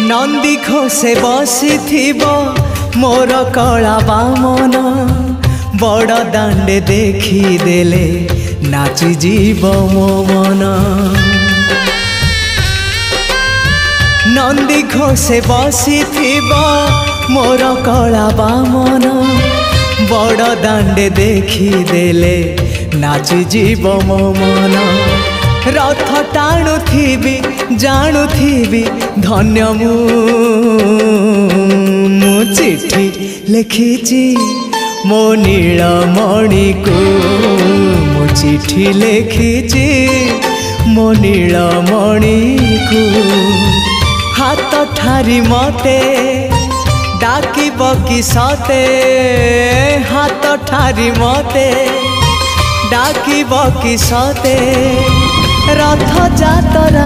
नंदी घोषे बसी मोर कला बामन बड़ दांडे देखी देले नाची जीव मो मन। नंदी घोषे बसी मोर कला बामन बड़ दांडे देखी देले नाची जीव मो मन। रथ टाणुथिबी जाणुथिबी धन्य मु चिट्ठी लिखिची मो नीलमणि को मु चिट्ठी लिखिची मो नीलमणि को। हाथ ठारी मते डाकिब कि सते हाथ ठारी मते डाकिब कि सते रथ जातरा